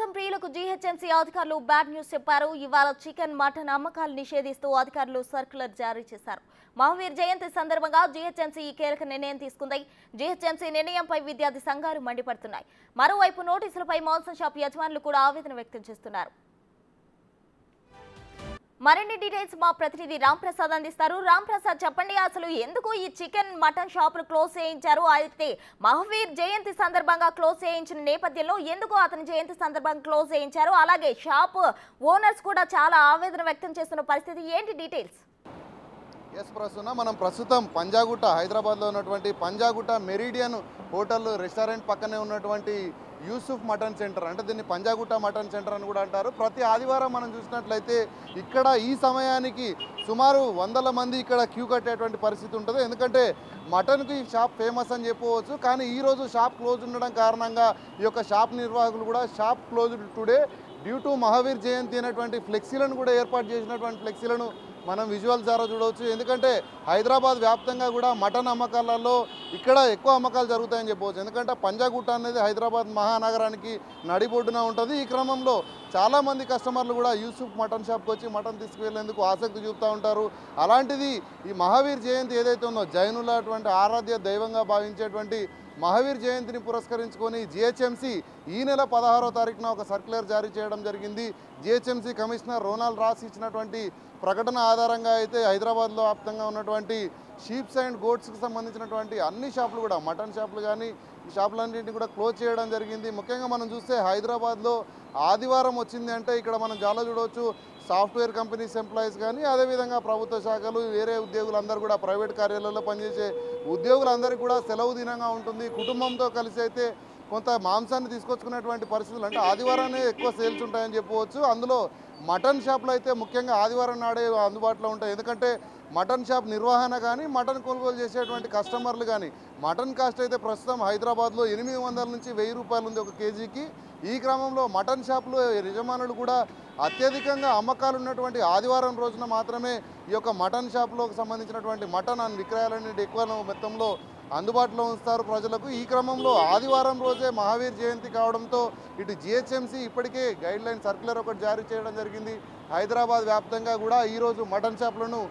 మాంసం ప్రియులకు జీహెచ్ఎంసీ అధికారులు బ్యాడ్ న్యూస్ చెప్పారు. ఇవాళ చికెన్, మటన్ అమ్మకాలు నిషేధిస్తూ అధికారులు సర్క్యులర్ జారీ చేశారు. మహావీర్ జయంతి సందర్భంగా జీహెచ్ఎంసీ ఈ కీలక నిర్ణయం తీసుకుంది. జీహెచ్ఎంసీ నిర్ణయంపై విద్యార్థి సంఘాలు మండిపడుతున్నాయి. మరోవైపు నోటీసులపై మాంసం షాప్ యజమానులు కూడా ఆవేదన వ్యక్తం చేస్తున్నారు. మరిన్ని డీటెయిల్స్ మా ప్రతినిధి రామ్ ప్రసాద్ అందిస్తారు. రామ్ ప్రసాద్, చెప్పండి, అసలు ఎందుకు ఈ చికెన్, మటన్ షాపులు క్లోజ్ చేయించారు? అయితే మహావీర్ జయంతి సందర్భంగా క్లోజ్ చేయించిన నేపథ్యంలో ఎందుకు అతని జయంతి సందర్భంగా క్లోజ్ చేయించారు? అలాగే షాప్ ఓనర్స్ కూడా చాలా ఆవేదన వ్యక్తం చేస్తున్న పరిస్థితి ఏంటి? డీటెయిల్స్. మనం ప్రస్తుతం పంజాగుట్ట, హైదరాబాద్లో ఉన్నటువంటి పంజాగుట్ట మెరిడియన్ హోటల్ రెస్టారెంట్ పక్కనే ఉన్నటువంటి యూసుఫ్ మటన్ సెంటర్, అంటే దీన్ని పంజాగుట్ట మటన్ సెంటర్ అని కూడా అంటారు. ప్రతి ఆదివారం మనం చూసినట్లయితే ఇక్కడ ఈ సమయానికి సుమారు 100 మంది ఇక్కడ క్యూ కట్టేటువంటి పరిస్థితి ఉంటుంది. ఎందుకంటే మటన్కి ఈ షాప్ ఫేమస్ అని చెప్పవచ్చు. కానీ ఈరోజు షాప్ క్లోజ్ ఉండడం కారణంగా ఈ యొక్క షాప్ నిర్వాహకులు కూడా shop closed today due to Mahavir Jayanti అనేటువంటి ఫ్లెక్సీలను కూడా ఏర్పాటు చేసినటువంటి ఫ్లెక్సీలను మనం విజువల్స్ ద్వారా చూడవచ్చు. ఎందుకంటే హైదరాబాద్ వ్యాప్తంగా కూడా మటన్ అమ్మకాలలో ఇక్కడ ఎక్కువ అమ్మకాలు జరుగుతాయని చెప్పవచ్చు. ఎందుకంటే పంజాగుట్ట అనేది హైదరాబాద్ మహానగరానికి నడిబొడ్డున ఉంటుంది. ఈ క్రమంలో చాలామంది కస్టమర్లు కూడా యూసుఫ్ మటన్ షాప్కి వచ్చి మటన్ తీసుకువెళ్లేందుకు ఆసక్తి చూపుతూ ఉంటారు. అలాంటిది ఈ మహావీర్ జయంతి ఏదైతే ఉందో, జైనుల అటువంటి ఆరాధ్య దైవంగా భావించేటువంటి మహావీర్ జయంతిని పురస్కరించుకొని జిహెచ్ఎంసీ ఈ నెల 16వ తారీఖున ఒక సర్క్యులర్ జారీ చేయడం జరిగింది. జిహెచ్ఎంసీ కమిషనర్ రోనాల్డ్ రాస్ ఇచ్చినటువంటి ప్రకటన ఆధారంగా అయితే హైదరాబాద్లో వ్యాప్తంగా ఉన్నటువంటి షీప్స్ అండ్ గోట్స్కి సంబంధించినటువంటి అన్ని షాపులు కూడా, మటన్ షాపులు కానీ ఈ షాపులన్నింటినీ కూడా క్లోజ్ చేయడం జరిగింది. ముఖ్యంగా మనం చూస్తే హైదరాబాద్లో ఆదివారం వచ్చింది అంటే ఇక్కడ మనం చాలా చూడవచ్చు. సాఫ్ట్వేర్ కంపెనీస్ ఎంప్లాయీస్ కానీ, అదేవిధంగా ప్రభుత్వ శాఖలు, వేరే ఉద్యోగులందరూ కూడా, ప్రైవేట్ కార్యాలయాల్లో పనిచేసే ఉద్యోగులందరికీ కూడా సెలవు దినంగా ఉంటుంది. కుటుంబంతో కలిసి అయితే కొంత మాంసాన్ని తీసుకొచ్చుకునేటువంటి పరిస్థితులు, అంటే ఆదివారానే ఎక్కువ సేల్స్ ఉంటాయని చెప్పవచ్చు. అందులో మటన్ షాపులు అయితే ముఖ్యంగా ఆదివారం నాడే అందుబాటులో ఉంటాయి. ఎందుకంటే మటన్ షాప్ నిర్వహణ కానీ, మటన్ కొనుగోలు చేసేటువంటి కస్టమర్లు కానీ, మటన్ కాస్ట్ అయితే ప్రస్తుతం హైదరాబాద్లో 800 నుంచి 1000 రూపాయలు ఉంది ఒక కేజీకి. ఈ క్రమంలో మటన్ షాపులు యజమానులు కూడా అత్యధికంగా అమ్మకాలు ఉన్నటువంటి ఆదివారం రోజున మాత్రమే ఈ యొక్క మటన్ షాపులకు సంబంధించినటువంటి మటన్ అండ్ విక్రయాలన్నింటి ఎక్కువ మొత్తంలో అందుబాటులో ఉంచుతారు ప్రజలకు. ఈ క్రమంలో ఆదివారం రోజే మహావీర్ జయంతి కావడంతో ఇటు జిహెచ్ఎంసీ ఇప్పటికే గైడ్లైన్ సర్క్యులర్ ఒకటి జారీ చేయడం జరిగింది. హైదరాబాద్ వ్యాప్తంగా కూడా ఈరోజు మటన్ షాపులను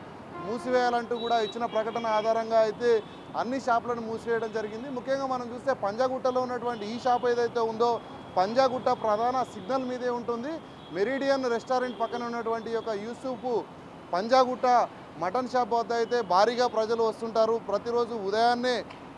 మూసివేయాలంటూ కూడా ఇచ్చిన ప్రకటన ఆధారంగా అయితే అన్ని షాపులను మూసివేయడం జరిగింది. ముఖ్యంగా మనం చూస్తే పంజాగుట్టలో ఉన్నటువంటి ఈ షాప్ ఏదైతే ఉందో, పంజాగుట్ట ప్రధాన సిగ్నల్ మీదే ఉంటుంది. మెరిడియన్ రెస్టారెంట్ పక్కన ఉన్నటువంటి యొక్క యూసుఫ్ పంజాగుట్ట మటన్ షాప్ వద్ద అయితే భారీగా ప్రజలు వస్తుంటారు. ప్రతిరోజు ఉదయాన్నే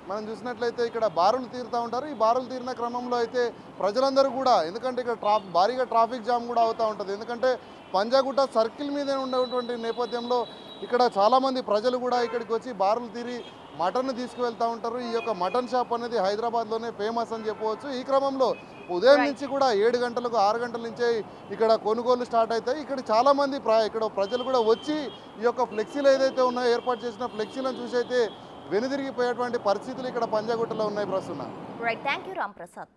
మనం చూసినట్లయితే ఇక్కడ బారులు తీరుతూ ఉంటారు. ఈ బారులు తీరిన క్రమంలో అయితే ప్రజలందరూ కూడా, ఎందుకంటే ఇక్కడ భారీగా ట్రాఫిక్ జామ్ కూడా అవుతూ ఉంటుంది. ఎందుకంటే పంజాగుట్ట సర్కిల్ మీదే ఉన్నటువంటి నేపథ్యంలో ఇక్కడ చాలామంది ప్రజలు కూడా ఇక్కడికి వచ్చి బారులు తీరి మటన్ తీసుకువెళ్తూ ఉంటారు. ఈ యొక్క మటన్ షాప్ అనేది హైదరాబాద్లోనే ఫేమస్ అని చెప్పవచ్చు. ఈ క్రమంలో ఉదయం నుంచి కూడా 7 గంటలకు 6 గంటల నుంచే ఇక్కడ కొనుగోలు స్టార్ట్ అవుతాయి. ఇక్కడ చాలామంది ఇక్కడ ప్రజలు కూడా వచ్చి ఈ యొక్క ఫ్లెక్సీలు ఏదైతే ఉన్నాయో, ఏర్పాటు చేసిన ఫ్లెక్సీలను చూసి అయితే వెనుదిరిగిపోయేటువంటి పరిస్థితులు ఇక్కడ పంజాగుట్టలో ఉన్నాయి. ప్రస్తుతం. Right, thank you Ram Prasad.